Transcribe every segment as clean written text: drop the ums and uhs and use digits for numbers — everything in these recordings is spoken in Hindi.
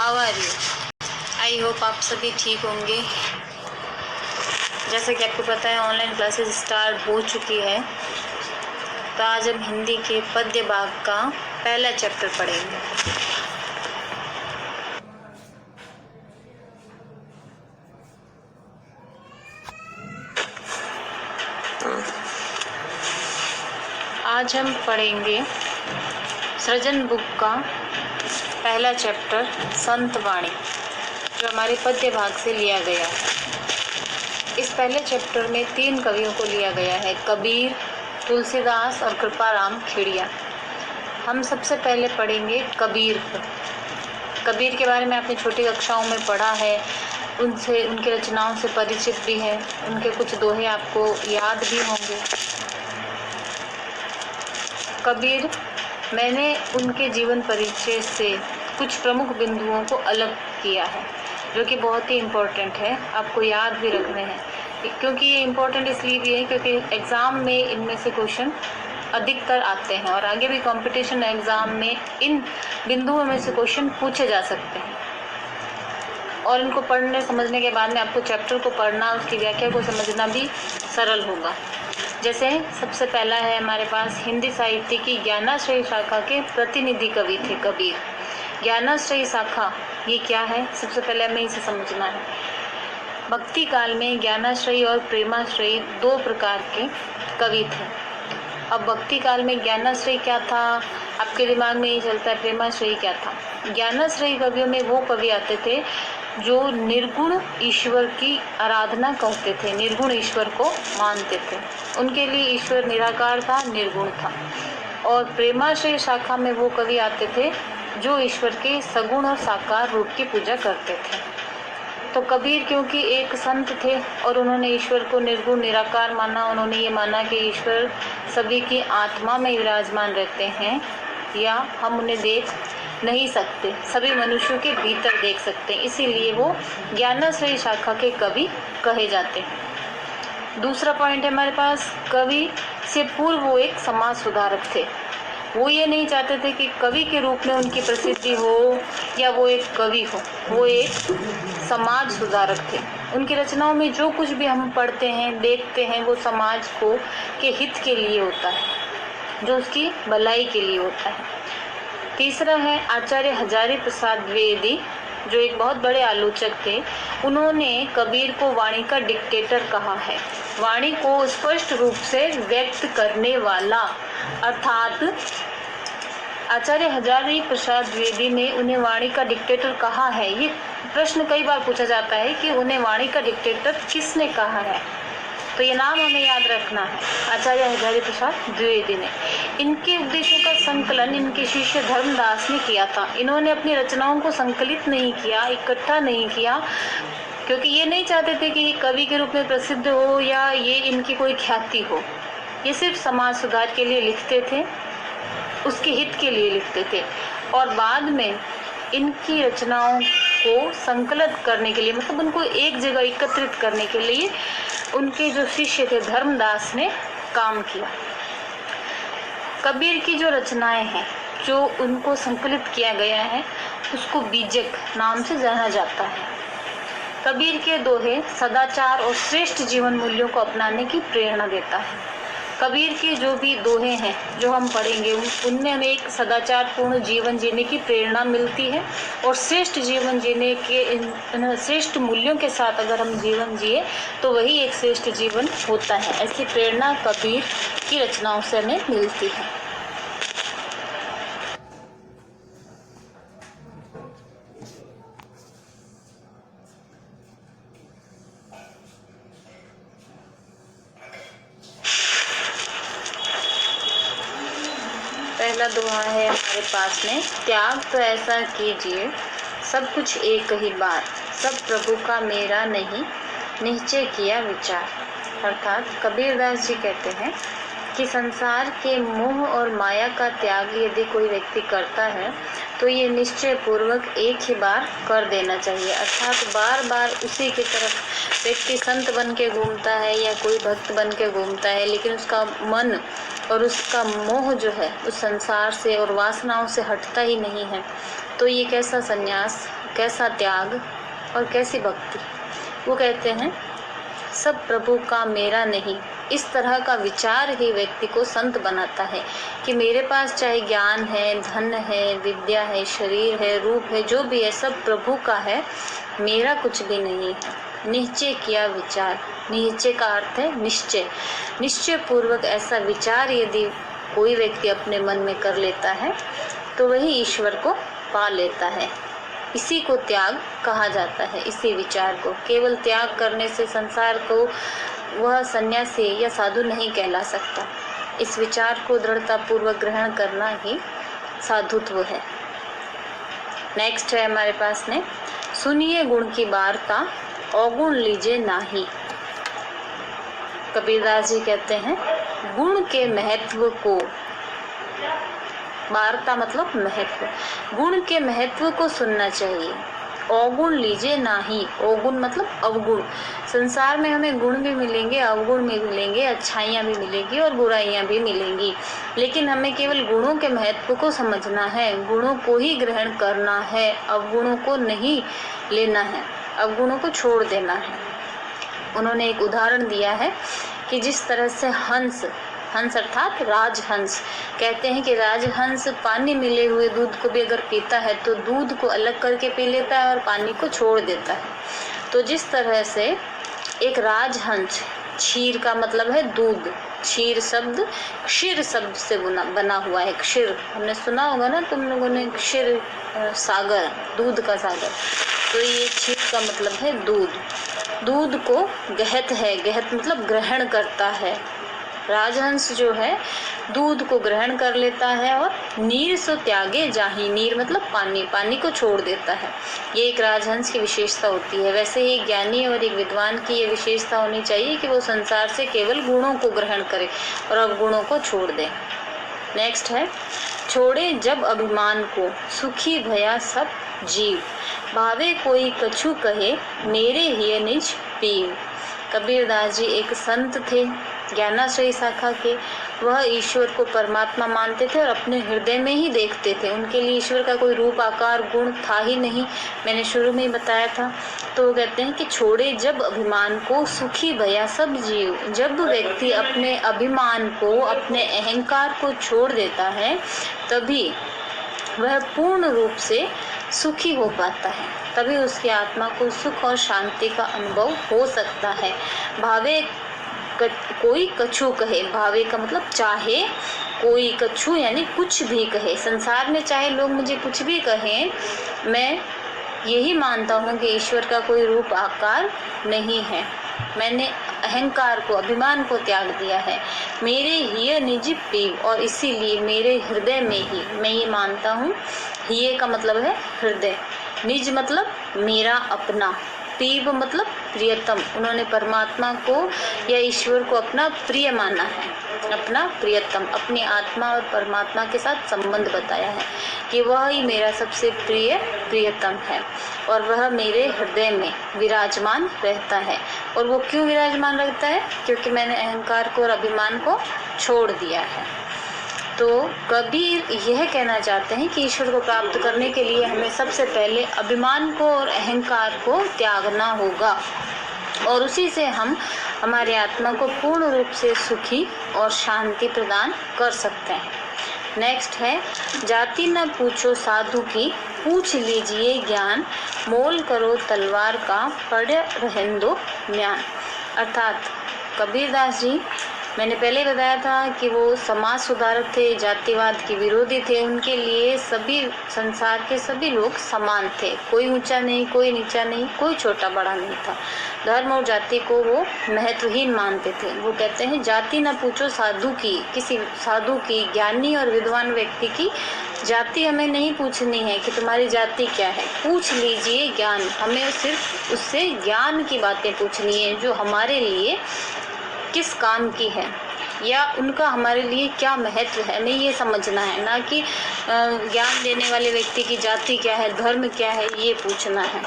How are you? I hope आप सभी ठीक होंगे। जैसा कि आपको पता है ऑनलाइन क्लासेस स्टार्ट हो चुकी है, तो आज हम हिंदी के पद्य भाग का पहला चैप्टर पढ़ेंगे। आज हम पढ़ेंगे सृजन बुक का पहला चैप्टर संत वाणी, जो हमारे पद्य भाग से लिया गया है। इस पहले चैप्टर में 3 कवियों को लिया गया है, कबीर, तुलसीदास और कृपाराम खेड़िया। हम सबसे पहले पढ़ेंगे कबीर को। कबीर के बारे में आपने छोटी कक्षाओं में पढ़ा है, उनसे उनकी रचनाओं से परिचित भी है, उनके कुछ दोहे आपको याद भी होंगे। कबीर, मैंने उनके जीवन परिचय से कुछ प्रमुख बिंदुओं को अलग किया है, जो कि बहुत ही इम्पोर्टेंट है, आपको याद भी रखने हैं। क्योंकि ये इम्पोर्टेंट इसलिए भी है क्योंकि एग्ज़ाम में इनमें से क्वेश्चन अधिकतर आते हैं और आगे भी कंपटीशन एग्ज़ाम में इन बिंदुओं में से क्वेश्चन पूछे जा सकते हैं। और इनको पढ़ने समझने के बाद में आपको चैप्टर को पढ़ना, उसकी व्याख्या को समझना भी सरल होगा। जैसे सबसे पहला है हमारे पास हिंदी साहित्य की ज्ञानाश्रयी शाखा के प्रतिनिधि कवि थे कबीर। ज्ञानाश्रयी शाखा ये क्या है, सबसे पहले हमें इसे समझना है। भक्ति काल में ज्ञानाश्रयी और प्रेमाश्रयी 2 प्रकार के कवि थे। अब भक्ति काल में ज्ञानाश्रयी क्या था, आपके दिमाग में ये चलता है प्रेमाश्रयी क्या था। ज्ञानाश्रयी कवियों में वो कवि आते थे जो निर्गुण ईश्वर की आराधना करते थे, निर्गुण ईश्वर को मानते थे। उनके लिए ईश्वर निराकार था, निर्गुण था। और प्रेमाश्रयी शाखा में वो कवि आते थे जो ईश्वर के सगुण और साकार रूप की पूजा करते थे। तो कबीर क्योंकि एक संत थे और उन्होंने ईश्वर को निर्गुण निराकार माना, उन्होंने ये माना कि ईश्वर सभी की आत्मा में विराजमान रहते हैं या हम उन्हें देख नहीं सकते, सभी मनुष्यों के भीतर देख सकते हैं, इसीलिए वो ज्ञानाश्रयी शाखा के कवि कहे जाते हैं। दूसरा पॉइंट है हमारे पास, कवि से पूर्व वो एक समाज सुधारक थे। वो ये नहीं चाहते थे कि कवि के रूप में उनकी प्रसिद्धि हो या वो एक कवि हो, वो एक समाज सुधारक थे। उनकी रचनाओं में जो कुछ भी हम पढ़ते हैं, देखते हैं, वो समाज को के हित के लिए होता है, जो उसकी भलाई के लिए होता है। तीसरा है आचार्य हजारी प्रसाद द्विवेदी, जो एक बहुत बड़े आलोचक थे। उन्होंने कबीर को वाणी का डिक्टेटर कहा है, वाणी को स्पष्ट रूप से व्यक्त करने वाला। अर्थात आचार्य हजारी प्रसाद द्विवेदी ने उन्हें वाणी का डिक्टेटर कहा है। ये प्रश्न कई बार पूछा जाता है कि उन्हें वाणी का डिक्टेटर किसने कहा है, तो ये नाम हमें याद रखना है, आचार्य हजारी प्रसाद द्विवेदी ने। इनके उपदेशों का संकलन इनके शिष्य धर्मदास ने किया था। इन्होंने अपनी रचनाओं को संकलित नहीं किया, इकट्ठा नहीं किया, क्योंकि ये नहीं चाहते थे कि ये कवि के रूप में प्रसिद्ध हो या ये इनकी कोई ख्याति हो। ये सिर्फ समाज सुधार के लिए लिखते थे, उसके हित के लिए लिखते थे। और बाद में इनकी रचनाओं को संकलित करने के लिए, मतलब उनको एक जगह एकत्रित करने के लिए उनके जो शिष्य थे धर्मदास ने काम किया। कबीर की जो रचनाएं हैं, जो उनको संकलित किया गया है, उसको बीजक नाम से जाना जाता है। कबीर के दोहे सदाचार और श्रेष्ठ जीवन मूल्यों को अपनाने की प्रेरणा देता है। कबीर के जो भी दोहे हैं जो हम पढ़ेंगे, उनमें हमें एक सदाचारपूर्ण जीवन जीने की प्रेरणा मिलती है और श्रेष्ठ जीवन जीने के श्रेष्ठ मूल्यों के साथ अगर हम जीवन जिए तो वही एक श्रेष्ठ जीवन होता है। ऐसी प्रेरणा कबीर की रचनाओं से हमें मिलती है। पहला दोहा है हमारे पास में, त्याग तो ऐसा कीजिए सब कुछ एक ही बार, सब प्रभु का मेरा नहीं निश्चय किया विचार। अर्थात कबीरदास जी कहते हैं कि संसार के मोह और माया का त्याग यदि कोई व्यक्ति करता है तो ये निश्चय पूर्वक एक ही बार कर देना चाहिए। अर्थात बार बार उसी की तरफ व्यक्ति संत बन के घूमता है या कोई भक्त बन के घूमता है, लेकिन उसका मन और उसका मोह जो है उस संसार से और वासनाओं से हटता ही नहीं है, तो ये कैसा संन्यास, कैसा त्याग और कैसी भक्ति। वो कहते हैं सब प्रभु का, मेरा नहीं। इस तरह का विचार ही व्यक्ति को संत बनाता है कि मेरे पास चाहे ज्ञान है, धन है, विद्या है, शरीर है, रूप है, जो भी है सब प्रभु का है, मेरा कुछ भी नहीं है। निश्चय किया विचार, निश्चय का अर्थ है निश्चय। निश्चय पूर्वक ऐसा विचार यदि कोई व्यक्ति अपने मन में कर लेता है तो वही ईश्वर को पा लेता है। इसी को त्याग कहा जाता है, इसी विचार को। केवल त्याग करने से संसार को वह सन्यासी या साधु नहीं कहला सकता। इस विचार को दृढ़ता पूर्वक ग्रहण करना ही साधुत्व है। नेक्स्ट है हमारे पास में, सुनिए गुण की वार्ता, अवगुण लीजिए नाही। कबीरदास जी कहते हैं गुण के महत्व को, वार्ता मतलब महत्व, गुण के महत्व को सुनना चाहिए। अवगुण लीजिए नाही, अवगुण मतलब अवगुण। संसार में हमें गुण भी मिलेंगे, अवगुण भी मिलेंगे, अच्छाइयाँ भी मिलेंगी और बुराइयाँ भी मिलेंगी, लेकिन हमें केवल गुणों के महत्व को समझना है, गुणों को ही ग्रहण करना है, अवगुणों को नहीं लेना है, अवगुणों को छोड़ देना है। उन्होंने एक उदाहरण दिया है कि जिस तरह से हंस अर्थात राजहंस, कहते हैं कि राजहंस पानी मिले हुए दूध को भी अगर पीता है तो दूध को अलग करके पी लेता है और पानी को छोड़ देता है। तो जिस तरह से एक राजहंस, क्षीर का मतलब है दूध, क्षीर शब्द क्षीर शब्द से बना हुआ है। क्षीर हमने सुना होगा ना तुम लोगों ने, क्षीर सागर, दूध का सागर। तो ये क्षीर का मतलब है दूध। दूध को गहत है, गहत मतलब ग्रहण करता है। राजहंस जो है दूध को ग्रहण कर लेता है और नीर सो त्यागे जाहि, नीर मतलब पानी, पानी को छोड़ देता है। ये एक राजहंस की विशेषता होती है। वैसे ही ज्ञानी और एक विद्वान की ये विशेषता होनी चाहिए कि वो संसार से केवल गुणों को ग्रहण करे और अवगुणों को छोड़ दे। नेक्स्ट है, छोड़े जब अभिमान को, सुखी भया सब जीव, भावे कोई कछु कहे, मेरे ही निज पीव। कबीरदास जी एक संत थे, ज्ञानाश्रयी शाखा के। वह ईश्वर को परमात्मा मानते थे और अपने हृदय में ही देखते थे। उनके लिए ईश्वर का कोई रूप, आकार, गुण था ही नहीं, मैंने शुरू में ही बताया था। तो वो कहते हैं कि छोड़े जब अभिमान को, सुखी भया सब जीव। जब व्यक्ति अपने अभिमान को, अपने अहंकार को छोड़ देता है तभी वह पूर्ण रूप से सुखी हो पाता है, तभी उसकी आत्मा को सुख और शांति का अनुभव हो सकता है। भावे कोई कछु कहे, भावे का मतलब चाहे, कोई कछु यानी कुछ भी कहे। संसार में चाहे लोग मुझे कुछ भी कहें, मैं यही मानता हूँ कि ईश्वर का कोई रूप आकार नहीं है। मैंने अहंकार को, अभिमान को त्याग दिया है। मेरे ही निज पीव, और इसीलिए मेरे हृदय में ही मैं ये मानता हूँ। ये का मतलब है हृदय, निज मतलब मेरा अपना, पीव मतलब प्रियतम। उन्होंने परमात्मा को या ईश्वर को अपना प्रिय माना है, अपना प्रियतम, अपनी आत्मा और परमात्मा के साथ संबंध बताया है कि वह ही मेरा सबसे प्रियतम है और वह मेरे हृदय में विराजमान रहता है। और वो क्यों विराजमान रहता है? क्योंकि मैंने अहंकार को और अभिमान को छोड़ दिया है। तो कबीर यह कहना चाहते हैं कि ईश्वर को प्राप्त करने के लिए हमें सबसे पहले अभिमान को और अहंकार को त्यागना होगा और उसी से हम हमारी आत्मा को पूर्ण रूप से सुखी और शांति प्रदान कर सकते हैं। नेक्स्ट है, जाति न पूछो साधु की, पूछ लीजिए ज्ञान, मोल करो तलवार का, पढ़ रहेंदो ज्ञान। अर्थात कबीरदास जी, मैंने पहले बताया था कि वो समाज सुधारक थे, जातिवाद के विरोधी थे। उनके लिए सभी संसार के सभी लोग समान थे, कोई ऊंचा नहीं, कोई नीचा नहीं, कोई छोटा बड़ा नहीं था। धर्म और जाति को वो महत्वहीन मानते थे। वो कहते हैं जाति ना पूछो साधु की, किसी साधु की, ज्ञानी और विद्वान व्यक्ति की जाति हमें नहीं पूछनी है कि तुम्हारी जाति क्या है। पूछ लीजिए ज्ञान, हमें सिर्फ उससे ज्ञान की बातें पूछनी है जो हमारे लिए किस काम की है। या उनका हमारे लिए क्या महत्व है, हमें ये समझना है, ना कि ज्ञान देने वाले व्यक्ति की जाति क्या है, धर्म क्या है, ये पूछना है।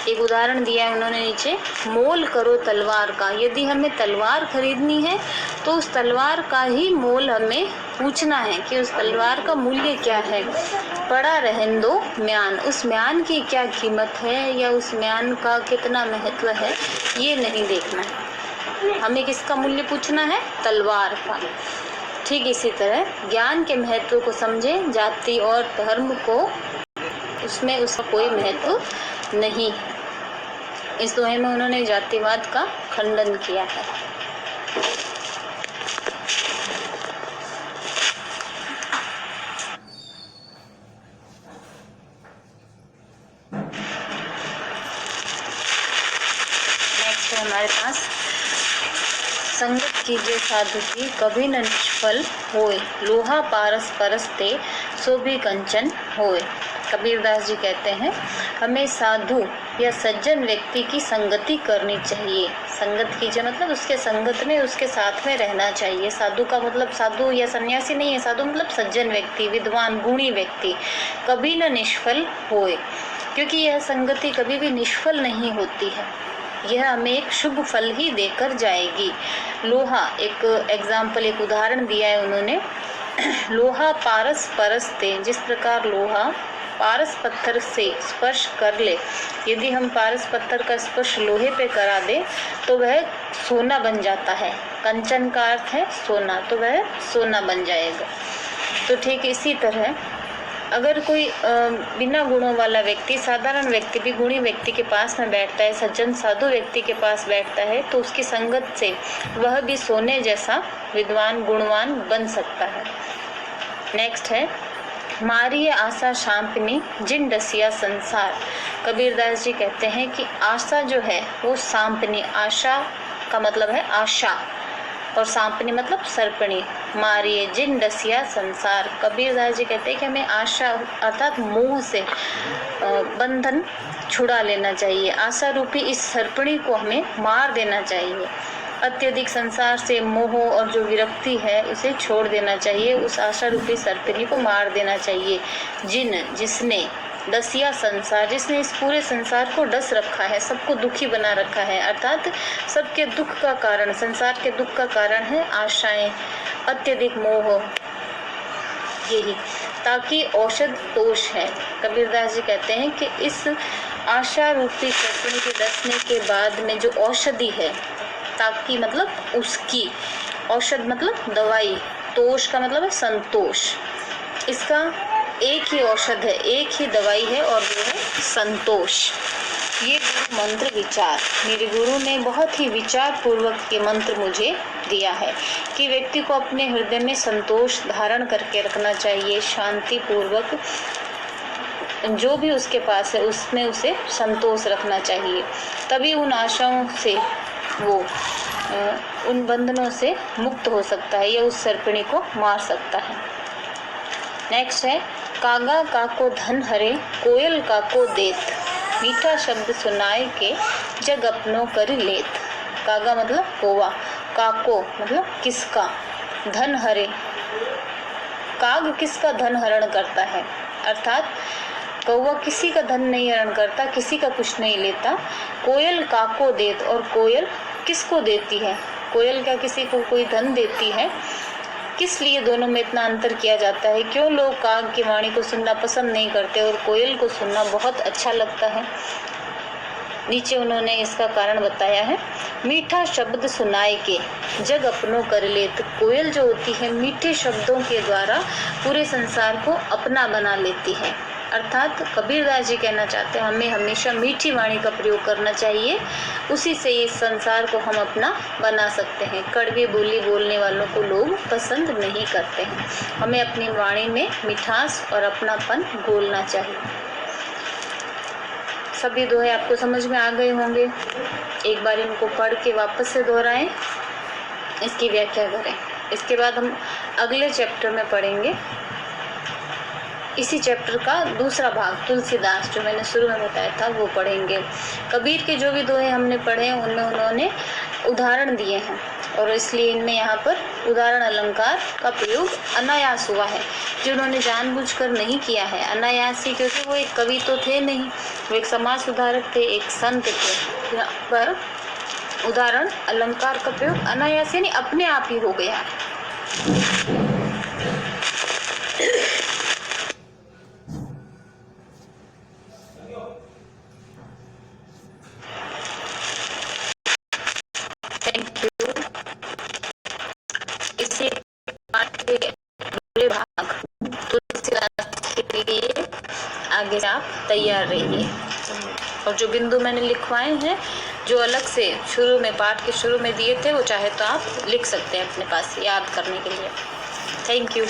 एक उदाहरण दिया है उन्होंने नीचे, मोल करो तलवार का। यदि हमें तलवार खरीदनी है तो उस तलवार का ही मोल हमें पूछना है कि उस तलवार का मूल्य क्या है। पड़ा रहन दो म्यान, उस म्यान की क्या कीमत है या उस म्यान का कितना महत्व है, ये नहीं देखना है, हमें किसका मूल्य पूछना है, तलवार का। ठीक इसी तरह ज्ञान के महत्व को समझें, जाति और धर्म को उसमें उसका कोई महत्व नहीं। इस दोहे में उन्होंने जातिवाद का खंडन किया है। नेक्स्ट है हमारे पास, संगत कीजिए साधु की कभी न निष्फल होए, लोहा पारस परसते सो भी कंचन होए। कबीरदास जी कहते हैं हमें साधु या सज्जन व्यक्ति की संगति करनी चाहिए। संगत कीजिए मतलब उसके संगत में, उसके साथ में रहना चाहिए। साधु का मतलब साधु या सन्यासी नहीं है, साधु मतलब सज्जन व्यक्ति, विद्वान गुणी व्यक्ति। कभी न निष्फल होए, क्योंकि यह संगति कभी भी निष्फल नहीं होती है, यह हमें एक शुभ फल ही देकर जाएगी। लोहा, एक एग्जाम्पल, एक उदाहरण दिया है उन्होंने, लोहा पारस परसते, जिस प्रकार लोहा पारस पत्थर से स्पर्श कर ले, यदि हम पारस पत्थर का स्पर्श लोहे पे करा दे तो वह सोना बन जाता है। कंचन का अर्थ है सोना, तो वह सोना बन जाएगा। तो ठीक इसी तरह अगर कोई बिना गुणों वाला व्यक्ति, साधारण व्यक्ति भी गुणी व्यक्ति के पास में बैठता है, सज्जन साधु व्यक्ति के पास बैठता है, तो उसकी संगत से वह भी सोने जैसा विद्वान गुणवान बन सकता है। नेक्स्ट है, मारिए आशा शांपनी जिन डसिया संसार। कबीरदास जी कहते हैं कि आशा जो है वो सांपनी, आशा का मतलब है आशा और सांपनी मतलब सर्पणी। मारिए जिन डसिया संसार, कबीरदास जी कहते हैं कि हमें आशा अर्थात मोह से बंधन छुड़ा लेना चाहिए। आशा रूपी इस सर्पणी को हमें मार देना चाहिए। अत्यधिक संसार से मोह और जो विरक्ति है उसे छोड़ देना चाहिए, उस आशा रूपी सर्पणी को मार देना चाहिए। जिसने डसिया संसार, जिसने इस पूरे संसार को डस रखा है, सबको दुखी बना रखा है, अर्थात सबके दुख का कारण, संसार के दुख का कारण है आशाएं, अत्यधिक मोह, यही। ताकि औषध तोष है। कबीरदास जी कहते हैं कि इस आशा रूपी सर्पणी के डसने के बाद में जो औषधि है, ताकि मतलब उसकी, औषध मतलब दवाई, तोष का मतलब है संतोष, इसका एक ही औषध है, एक ही दवाई है और वो है संतोष। ये गुरु मंत्र विचार, मेरे गुरु ने बहुत ही विचार पूर्वक ये मंत्र मुझे दिया है कि व्यक्ति को अपने हृदय में संतोष धारण करके रखना चाहिए, शांति पूर्वक जो भी उसके पास है उसमें उसे संतोष रखना चाहिए, तभी उन आशाओं से वो उन बंधनों से मुक्त हो सकता है या उस सर्पणी को मार सकता है। नेक्स्ट है, कागा काको धन हरे कोयल काको देत, मीठा शब्द सुनाए के जग अपनों कर लेत। कागा मतलब कौवा, काको मतलब किसका, धन हरे, काग किसका धन हरण करता है, अर्थात कौवा किसी का धन नहीं हरण करता, किसी का कुछ नहीं लेता। कोयल काको देत, और कोयल किसको देती है, कोयल क्या किसी को कोई धन देती है, किस लिए दोनों में इतना अंतर किया जाता है, क्यों लोग काग की वाणी को सुनना पसंद नहीं करते और कोयल को सुनना बहुत अच्छा लगता है। नीचे उन्होंने इसका कारण बताया है, मीठा शब्द सुनाए के जग अपनों कर लेत। कोयल जो होती है मीठे शब्दों के द्वारा पूरे संसार को अपना बना लेती है, अर्थात कबीरदास जी कहना चाहते हैं हमें हमेशा मीठी वाणी का प्रयोग करना चाहिए, उसी से इस संसार को हम अपना बना सकते हैं। कड़वी बोली बोलने वालों को लोग पसंद नहीं करते हैं, हमें अपनी वाणी में मिठास और अपनापन बोलना चाहिए। सभी दोहे आपको समझ में आ गए होंगे, एक बार इनको पढ़ के वापस से दोहराएं, इसकी व्याख्या करें। इसके बाद हम अगले चैप्टर में पढ़ेंगे इसी चैप्टर का दूसरा भाग, तुलसीदास, जो मैंने शुरू में बताया था वो पढ़ेंगे। कबीर के जो भी दोहे हमने पढ़े हैं उनमें उन्होंने उदाहरण दिए हैं, और इसलिए इनमें यहाँ पर उदाहरण अलंकार का प्रयोग अनायास हुआ है, जो उन्होंने जानबूझकर नहीं किया है। अनायास ही, क्योंकि वो एक कवि तो थे नहीं, वो एक समाज सुधारक थे, एक संत थे। यहाँ पर उदाहरण अलंकार का प्रयोग अनायास यानी अपने आप ही हो गया। Thank you. इसे पाठ के अगले भाग तुलसीदास के लिए आगे से आप तैयार रहिए। और जो बिंदु मैंने लिखवाए हैं, जो अलग से शुरू में पाठ के शुरू में दिए थे, वो चाहे तो आप लिख सकते हैं अपने पास याद करने के लिए। Thank you.